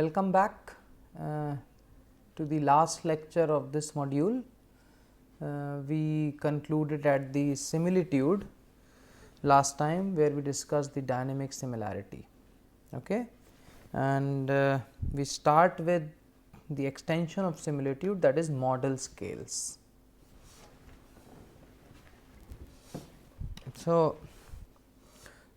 welcome back to the last lecture of this module. We concluded at the similitude last time, where we discussed the dynamic similarity, okay? And we start with the extension of similitude, that is model scales. So,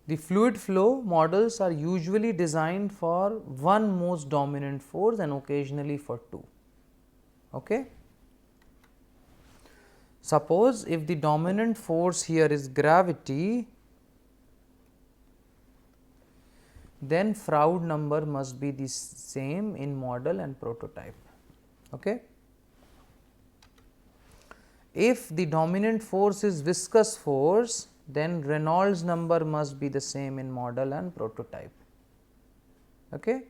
the fluid flow models are usually designed for one most dominant force and occasionally for two. Okay. Suppose if the dominant force here is gravity, then Froude number must be the same in model and prototype. Okay. If the dominant force is viscous force, then Reynolds number must be the same in model and prototype. Okay.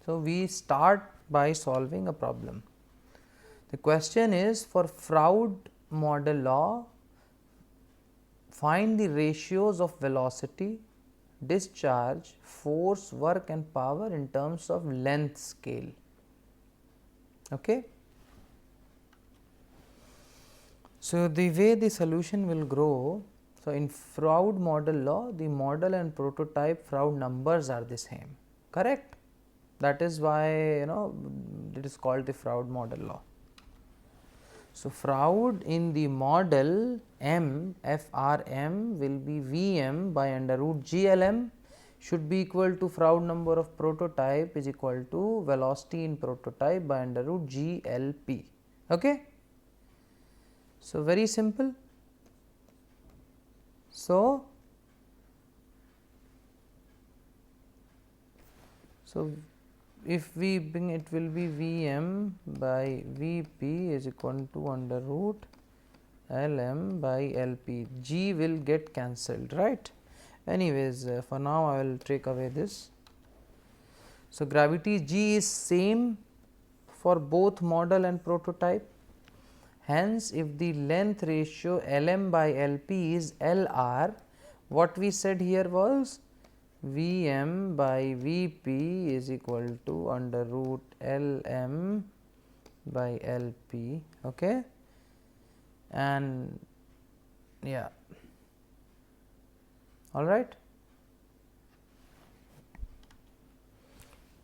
So, we start by solving a problem. The question is, for Froude model law, find the ratios of velocity, discharge, force, work and power in terms of length scale. Okay. So, the way the solution will grow, so in Froude model law, the model and prototype Froude numbers are the same, correct? That is why it is called the Froude model law. So, Froude in the model M, FRM will be Vm by under root GLM should be equal to Froude number of prototype is equal to velocity in prototype by under root GLP. Okay. So, very simple. So, if we bring it will be Vm by Vp is equal to under root Lm by Lp, G will get cancelled, right. Anyways, for now I will take away this. So, gravity G is same for both model and prototype. Hence, if the length ratio Lm by Lp is Lr, what we said here was Vm by Vp is equal to under root Lm by Lp, okay, and yeah, all right.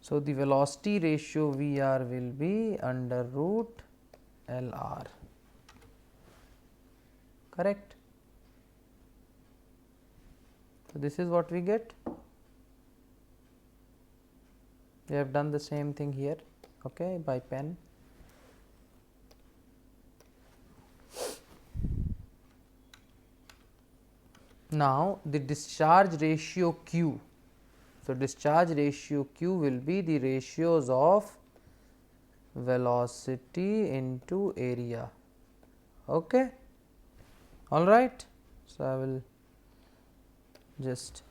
So, the velocity ratio Vr will be under root Lr, correct. So, this is what we get. We have done the same thing here, okay, by pen. Now, the discharge ratio Q. So, discharge ratio Q will be the ratios of velocity into area, okay, all right. So, I will just,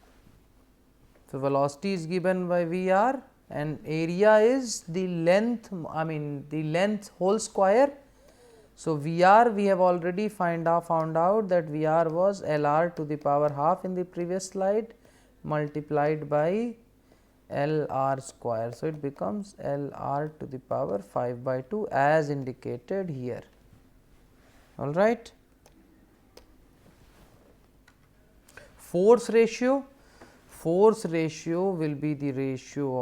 so velocity is given by Vr and area is the length, the length whole square. So, Vr we have already found out that Vr was Lr to the power half in the previous slide multiplied by Lr square. So, it becomes Lr to the power 5 by 2 as indicated here, all right. Force ratio will be the ratio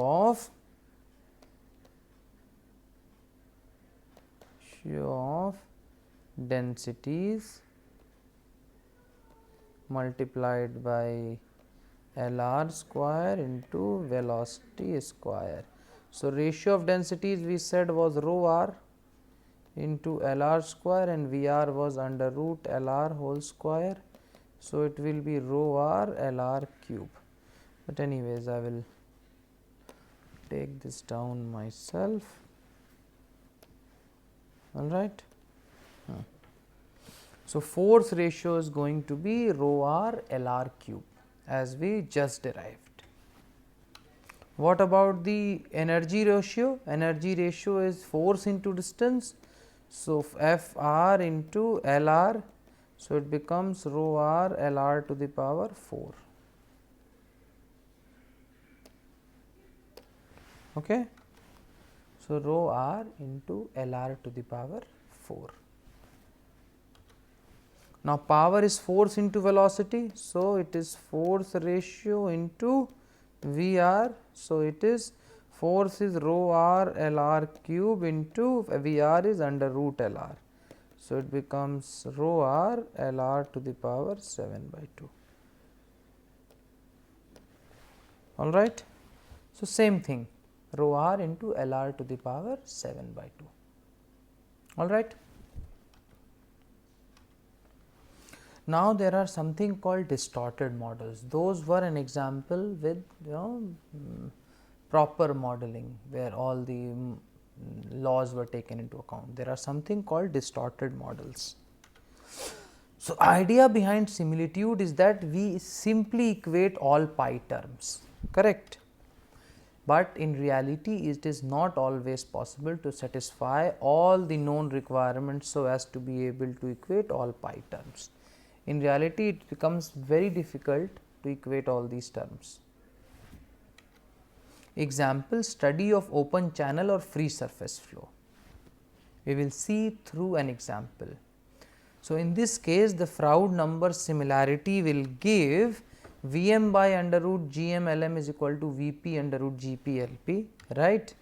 of densities multiplied by Lr square into velocity square. So, ratio of densities we said was rho r into Lr square and Vr was under root Lr whole square. So, it will be rho r Lr cube, but anyways I will take this down myself, all right. So, force ratio is going to be rho r Lr cube as we just derived. What about the energy ratio? Energy ratio is force into distance. So, Fr into Lr, so it becomes rho r Lr to the power 4. Okay. So, rho r into Lr to the power 4. Now, power is force into velocity. So, it is force ratio into Vr. So, it is force is rho r Lr cube into Vr is under root Lr. So, it becomes rho r Lr to the power 7 by 2. All right. So, same thing, rho r into Lr to the power 7 by 2. All right. Now, there are something called distorted models. Those were an example with proper modeling, where all the laws were taken into account. There are something called distorted models. So, idea behind similitude is that we simply equate all pi terms, correct? But in reality, it is not always possible to satisfy all the known requirements so as to be able to equate all pi terms. In reality, it becomes very difficult to equate all these terms. Example, study of open channel or free surface flow. We will see through an example. So, in this case, the Froude number similarity will give Vm by under root Gm Lm is equal to Vp under root Gp Lp, right.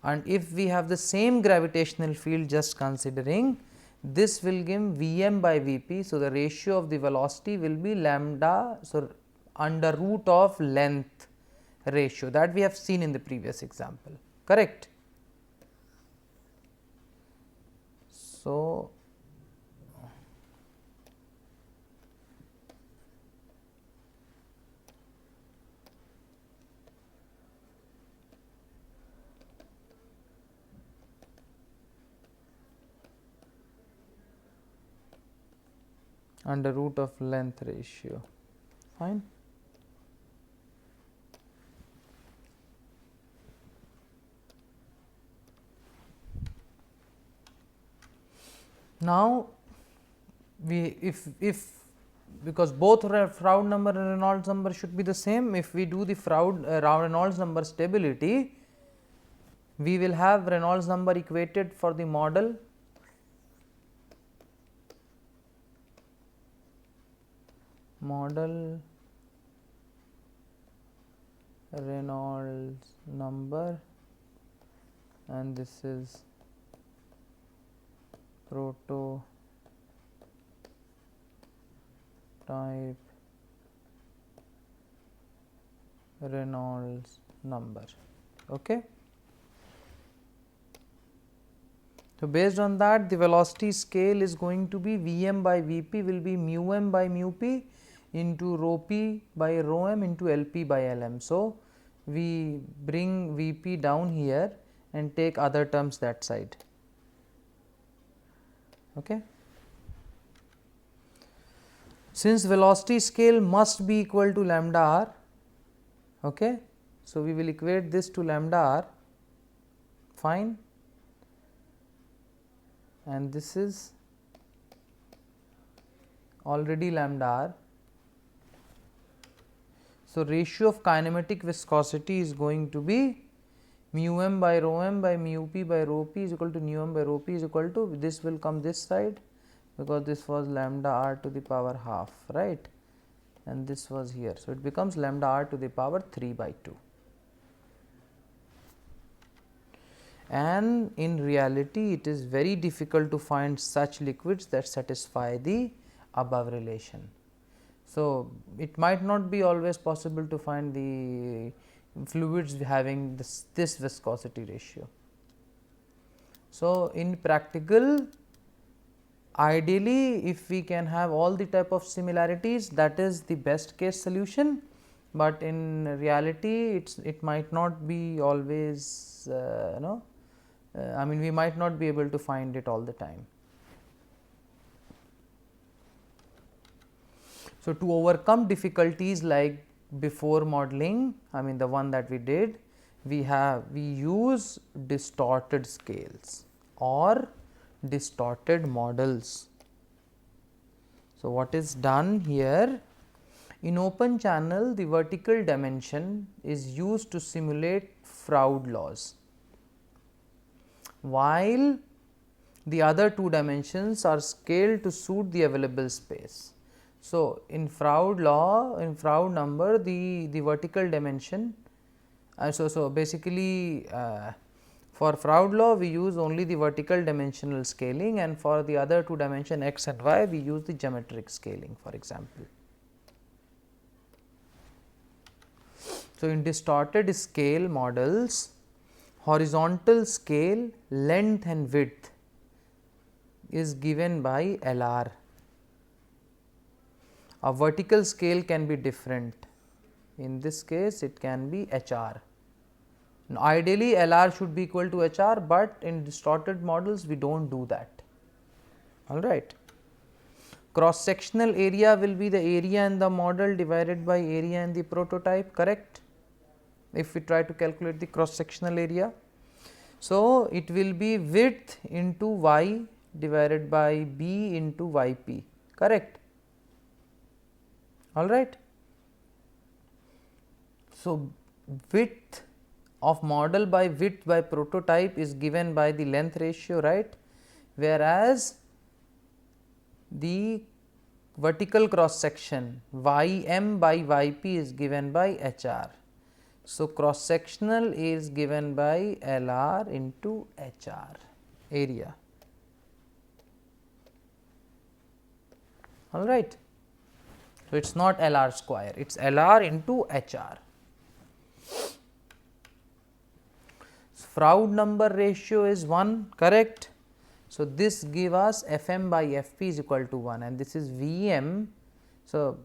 And if we have the same gravitational field, just considering, this will give Vm by Vp. So, the ratio of the velocity will be lambda, so under root of length ratio, that we have seen in the previous example, correct. So, under root of length ratio, fine. Now, we if because both Froude number and Reynolds number should be the same, if we do the Froude Reynolds number stability, we will have Reynolds number equated for the model Reynolds number, and this is prototype Reynolds number. Okay. So, based on that, the velocity scale is going to be Vm by Vp will be mu m by mu p into rho p by rho m into Lp by Lm. So, we bring Vp down here and take other terms that side. Okay. Since velocity scale must be equal to lambda r, okay, so we will equate this to lambda r, fine, and this is already lambda r. So, ratio of kinematic viscosity is going to be mu m by rho m by mu p by rho p is equal to nu m by rho p is equal to, this will come this side, because this was lambda r to the power half, right, and this was here. So, it becomes lambda r to the power 3 by 2. And in reality, it is very difficult to find such liquids that satisfy the above relation. So, it might not be always possible to find the fluids having this viscosity ratio. So, in practical, ideally, if we can have all the type of similarities, that is the best case solution, but in reality it might not be always I mean, we might not be able to find it all the time. So, to overcome difficulties like before modeling, I mean the one that we did, we use distorted scales or distorted models. So, what is done here? In open channel, the vertical dimension is used to simulate Froude laws, while the other two dimensions are scaled to suit the available space. So, in Froude law, in Froude number, the vertical dimension, so basically for Froude law we use only the vertical dimensional scaling, and for the other two dimension x and y we use the geometric scaling, for example. So, in distorted scale models, horizontal scale length and width is given by LR. A vertical scale can be different. In this case, it can be HR. Now, ideally, LR should be equal to HR, but in distorted models, we do not do that. All right. Cross sectional area will be the area in the model divided by area in the prototype, correct? If we try to calculate the cross sectional area. So, it will be width into y divided by b into yp, correct? All right. So, width of model by width by prototype is given by the length ratio, right, whereas the vertical cross section ym by yp is given by hr. So, cross sectional is given by LR into HR area. All right. So, it is not LR square, it is LR into HR. Froude number ratio is 1, correct. So, this give us Fm by Fp is equal to 1, and this is Vm. So,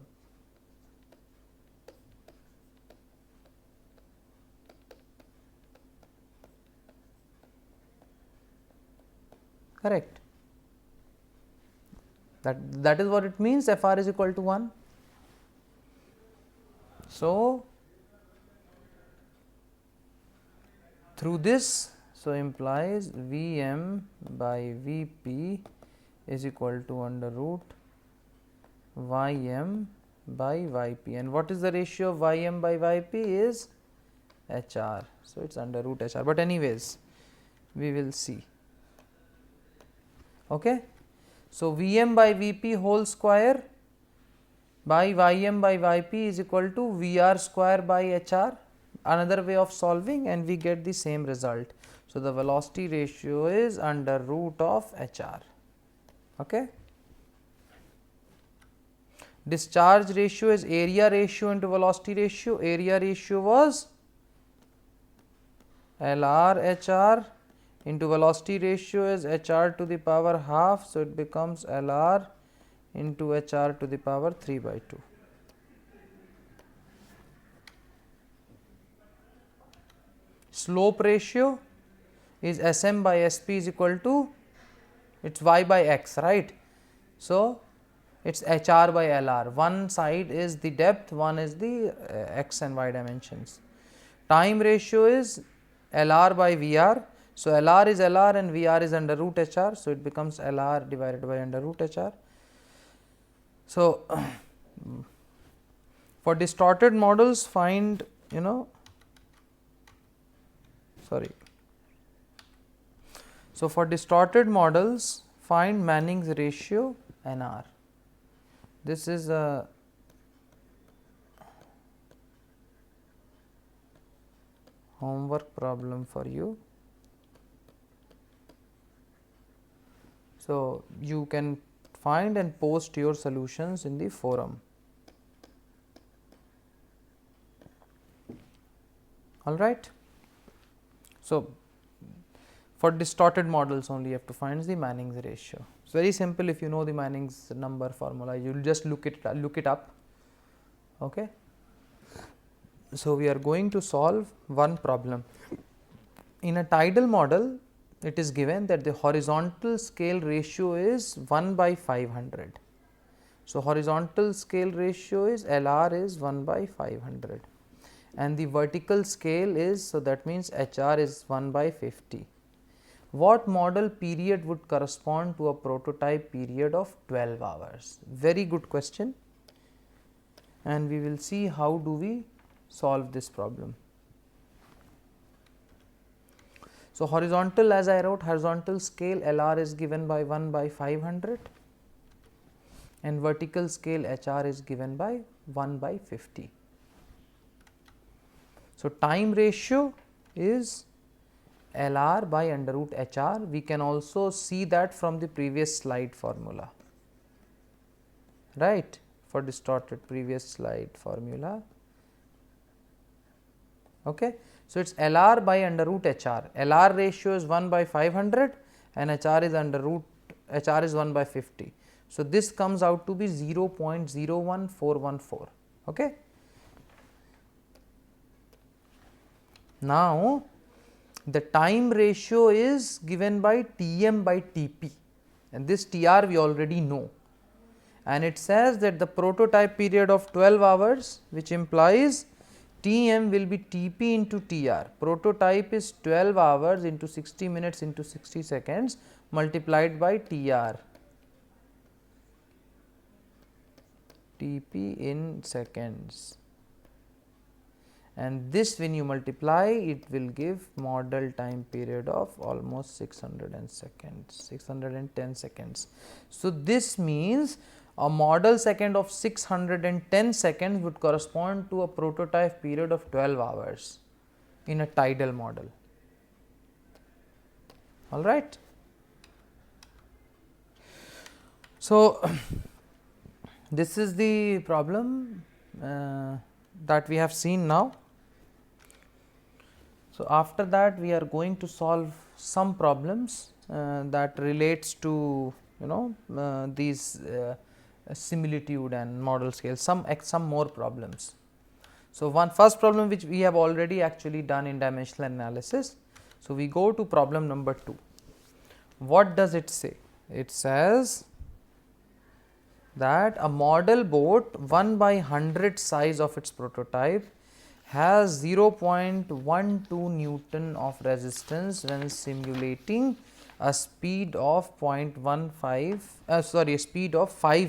correct, that is what it means, Fr is equal to 1. So, through this, so implies Vm by Vp is equal to under root Ym by Yp, and what is the ratio of Ym by Yp is HR. So, it is under root HR, but anyways we will see. Okay. So, Vm by Vp whole square by Ym by Yp is equal to Vr square by HR, another way of solving, and we get the same result. So, the velocity ratio is under root of HR. Okay. Discharge ratio is area ratio into velocity ratio. Area ratio was LR HR into velocity ratio is HR to the power half. So, it becomes LR into HR to the power 3 by 2. Slope ratio is Sm by Sp is equal to, it is y by x, right. So, it is HR by LR, one side is the depth, one is the x and y dimensions. Time ratio is LR by VR. So, LR is LR and VR is under root HR. So, it becomes LR divided by under root HR. So, for distorted models find, so for distorted models find Manning's ratio NR. This is a homework problem for you. So, you can find and post your solutions in the forum. All right. So, for distorted models only you have to find the Manning's ratio. It's very simple. If you know the Manning's number formula, you will just look it up. Okay. So, we are going to solve one problem. In a tidal model, it is given that the horizontal scale ratio is 1 by 500. So, horizontal scale ratio is LR is 1 by 500, and the vertical scale is, so that means HR is 1 by 50. What model period would correspond to a prototype period of 12 hours? Very good question, and we will see how do we solve this problem. So, horizontal, as I wrote, horizontal scale LR is given by 1 by 500 and vertical scale HR is given by 1 by 50. So, time ratio is LR by under root HR. We can also see that from the previous slide formula, right, for distorted previous slide formula. Okay. So, it is LR by under root HR. LR ratio is 1 by 500 and HR is under root, HR is 1 by 50. So, this comes out to be 0.01414. Okay. Now, the time ratio is given by Tm by Tp and this Tr we already know, and it says that the prototype period of 12 hours, which implies Tm will be Tp into Tr. Prototype is 12 hours into 60 minutes into 60 seconds multiplied by Tr, Tp in seconds, and this when you multiply it will give model time period of almost 610 seconds. So, this means a model second of 610 seconds would correspond to a prototype period of 12 hours in a tidal model. All right. So, this is the problem that we have seen now. So, after that we are going to solve some problems that relates to these similitude and model scale, some more problems. So, one first problem which we have already actually done in dimensional analysis. So, we go to problem number 2. What does it say? It says that a model boat 1 by 100 size of its prototype has 0.12 Newton of resistance when simulating a speed of 5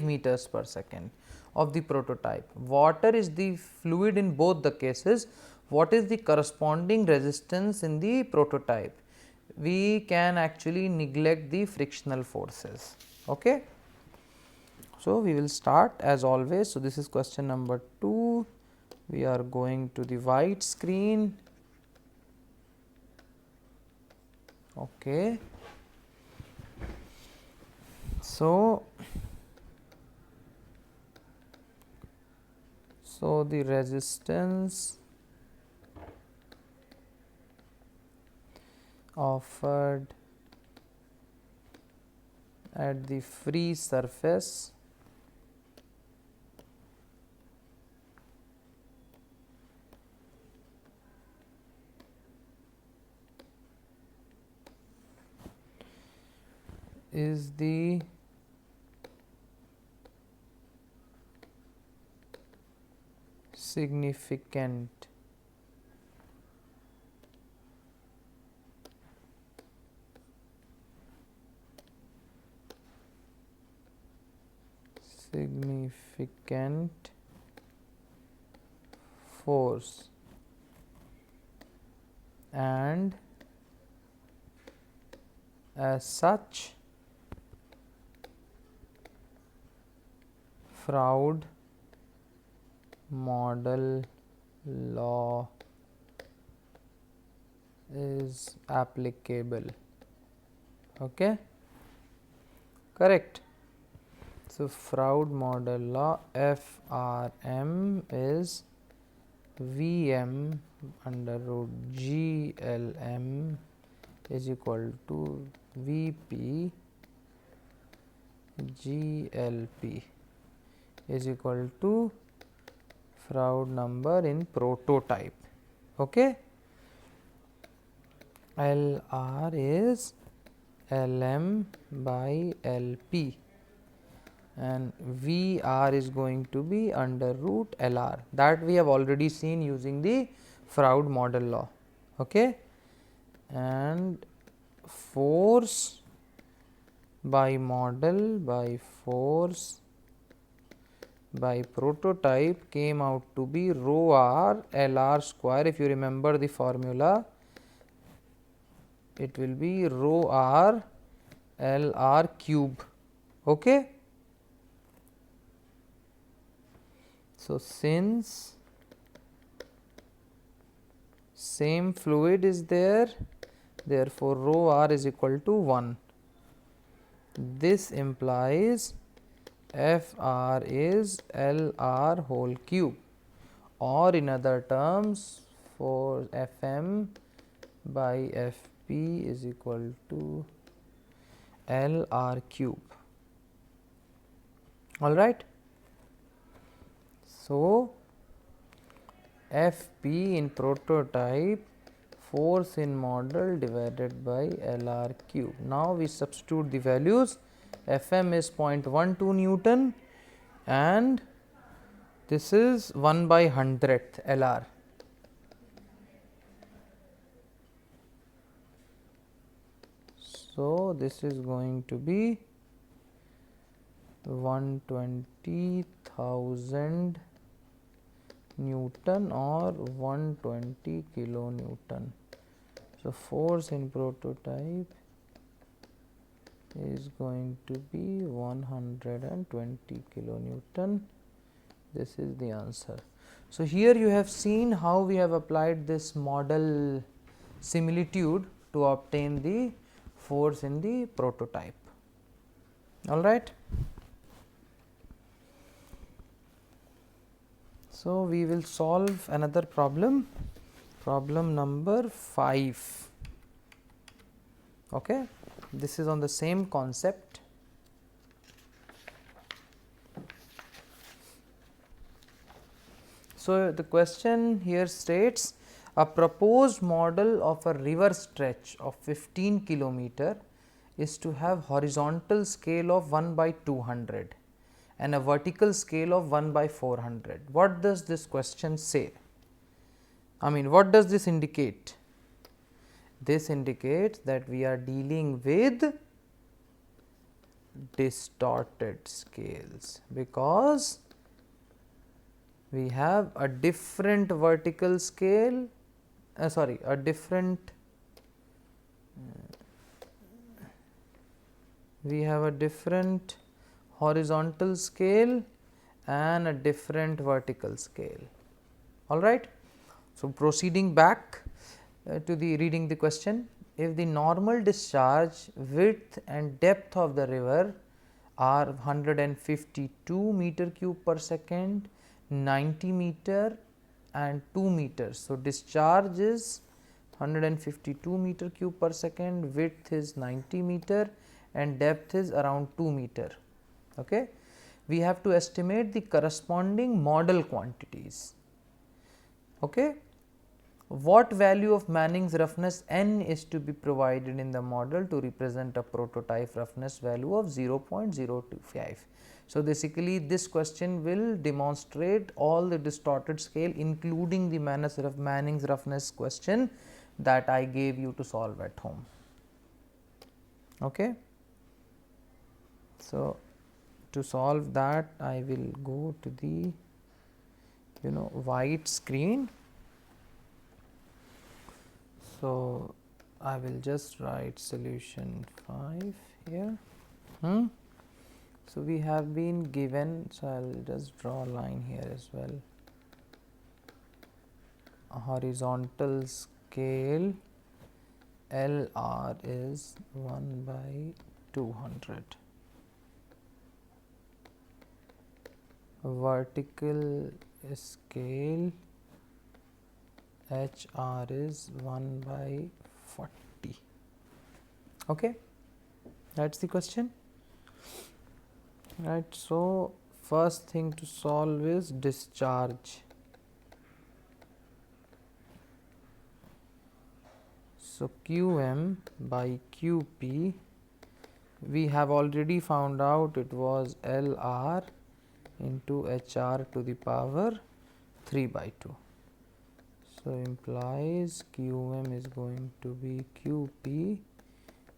meters per second of the prototype. Water is the fluid in both the cases. What is the corresponding resistance in the prototype? We can actually neglect the frictional forces. Okay. So, we will start as always. So, this is question number 2. We are going to the white screen. Okay. So, the resistance offered at the free surface is the significant force, and as such Froude model law is applicable. Okay, correct. So, Froude model law FRM is Vm under root GLM is equal to Vp GLP is equal to Froude number in prototype. Okay. LR is LM by LP and VR is going to be under root LR, that we have already seen using the Froude model law. Okay. And force by model by force by prototype came out to be rho r LR square. If you remember the formula, it will be rho r L r cube. Okay. So, since same fluid is there, therefore, rho r is equal to 1. This implies F r is L r whole cube, or in other terms, for F m by F p is equal to L r cube. All right. So, F p in prototype, force in model divided by L r cube. Now, we substitute the values. F m is 0.12 Newton and this is 1 by 100th L r. So, this is going to be 120,000 Newton or 120 kilonewton. So, force in prototype is going to be 120 kilonewton. This is the answer. So, here you have seen how we have applied this model similitude to obtain the force in the prototype. All right. So, we will solve another problem, problem number 5. Okay. This is on the same concept. So, the question here states a proposed model of a river stretch of 15 kilometer is to have horizontal scale of 1 by 200 and a vertical scale of 1 by 400. What does this question say? I mean, what does this indicate? This indicates that we are dealing with distorted scales, because we have a different vertical scale, a different, we have a different horizontal scale and a different vertical scale. All right. So, proceeding back to the reading the question, if the normal discharge width and depth of the river are 152 meter cube per second, 90 meter and 2 meters. So, discharge is 152 meter cube per second, width is 90 meter and depth is around 2 meter. Okay. We have to estimate the corresponding model quantities. Okay. What value of Manning's roughness n is to be provided in the model to represent a prototype roughness value of 0.025. So, basically this question will demonstrate all the distorted scale, including the Manning's roughness question that I gave you to solve at home. Okay. So, to solve that, I will go to the white screen. So, I will just write solution 5 here. So, we have been given, so I will just draw a line here as well. A horizontal scale LR is 1 by 200. Vertical scale HR is 1 by 40. Okay, that is the question. Right. So, first thing to solve is discharge. So, QM by QP, we have already found out it was LR into HR to the power 3 by 2. So, implies QM is going to be QP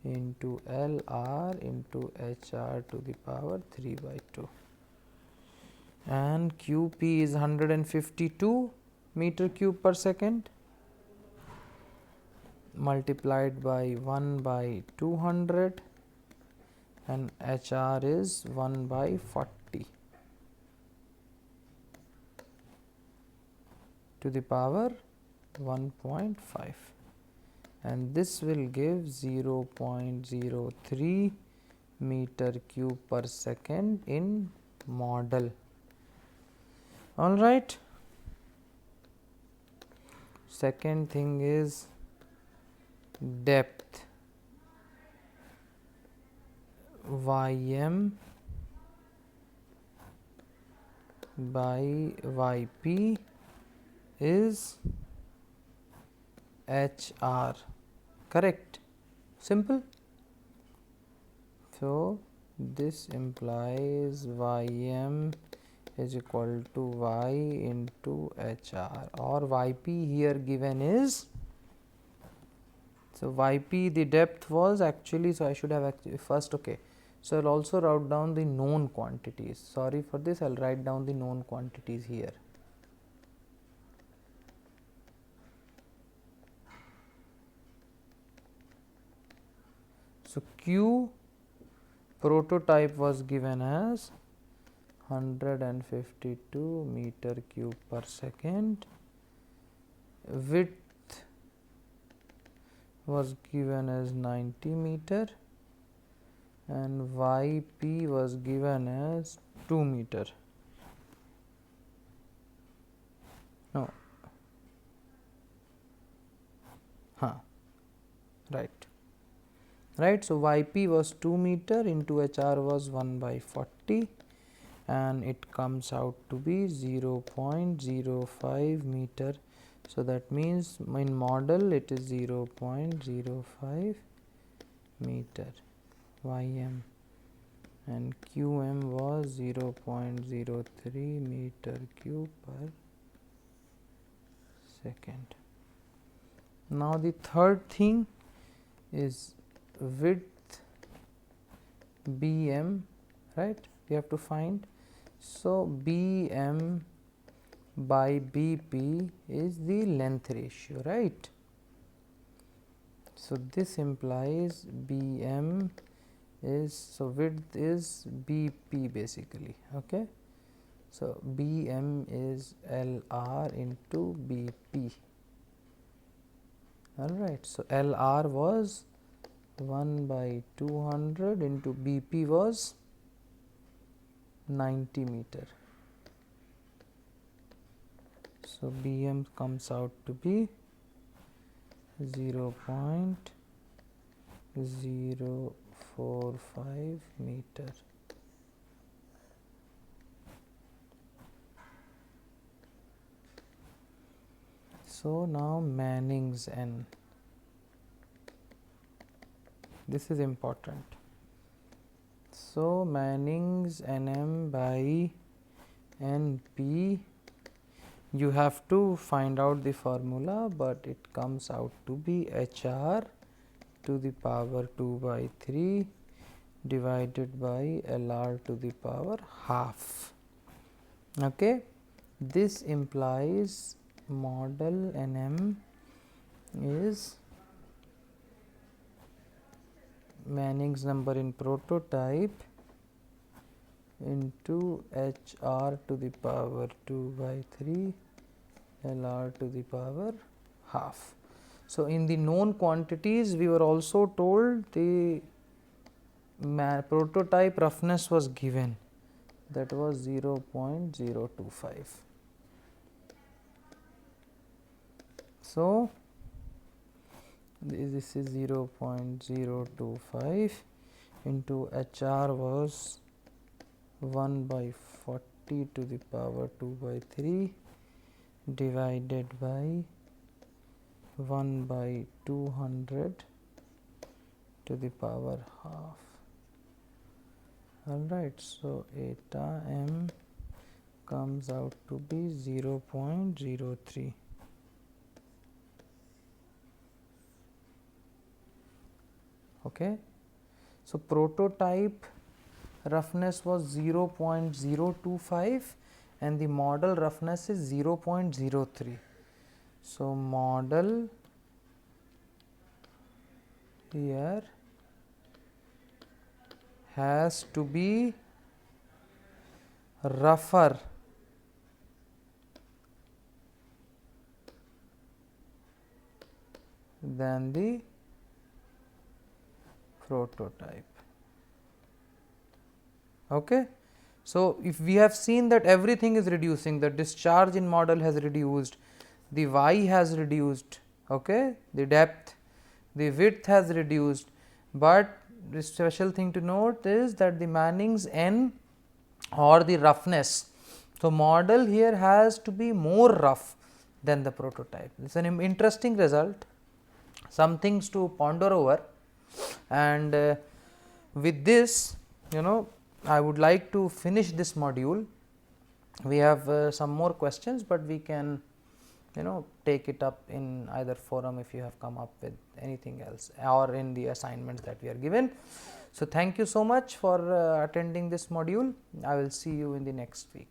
into LR into HR to the power 3 by 2, and QP is 152 meter cube per second multiplied by 1 by 200 and HR is 1 by 40 to the power 1.5, and this will give 0.03 meter cube per second in model. All right. Second thing is depth. Ym by Yp is HR, correct? Simple. So this implies Ym is equal to Y into HR, or Yp here given is, so Yp the depth was actually, so I should have actually first, okay. So I will also write down the known quantities. Sorry for this, I will write down the known quantities here. So Q prototype was given as 152 meter cube per second. Width was given as 90 meter and Yp was given as 2 meter. No. Right. Right. So Yp was 2 meter into HR was 1 by 40, and it comes out to be 0.05 meter. So that means in model it is 0.05 meter Ym, and Qm was 0.03 meter cube per second. Now the third thing is width Bm, right? We have to find. So Bm by Bp is the length ratio, right? So this implies Bm is, so width is Bp basically, okay. So Bm is Lr into Bp. All right. So Lr was 1 by 200 into Bp was 90 meter. So Bm comes out to be 0.045 meter. So now Manning's N. This is important. So Manning's Nm by Np, you have to find out the formula, but it comes out to be HR to the power 2 by 3 divided by Lr to the power half. Okay. This implies model Nm is Manning's number in prototype into HR to the power 2 by 3 Lr to the power half. So in the known quantities, we were also told the prototype roughness was given, that was 0.025. So this is 0.025 into HR was 1 by 40 to the power 2 by 3 divided by 1 by 200 to the power half. Alright, so eta m comes out to be 0.03. Okay. So prototype roughness was 0.025 and the model roughness is 0.03. So model here has to be rougher than the prototype. Okay. So, if we have seen that everything is reducing, the discharge in model has reduced, the y has reduced, okay, the depth, the width has reduced, but the special thing to note is that the Manning's n or the roughness. So, model here has to be more rough than the prototype. It is an interesting result, some things to ponder over, and with this, I would like to finish this module. We have some more questions, but we can take it up in either forum if you have come up with anything else or in the assignments that we are given. So, thank you so much for attending this module. I will see you in the next week.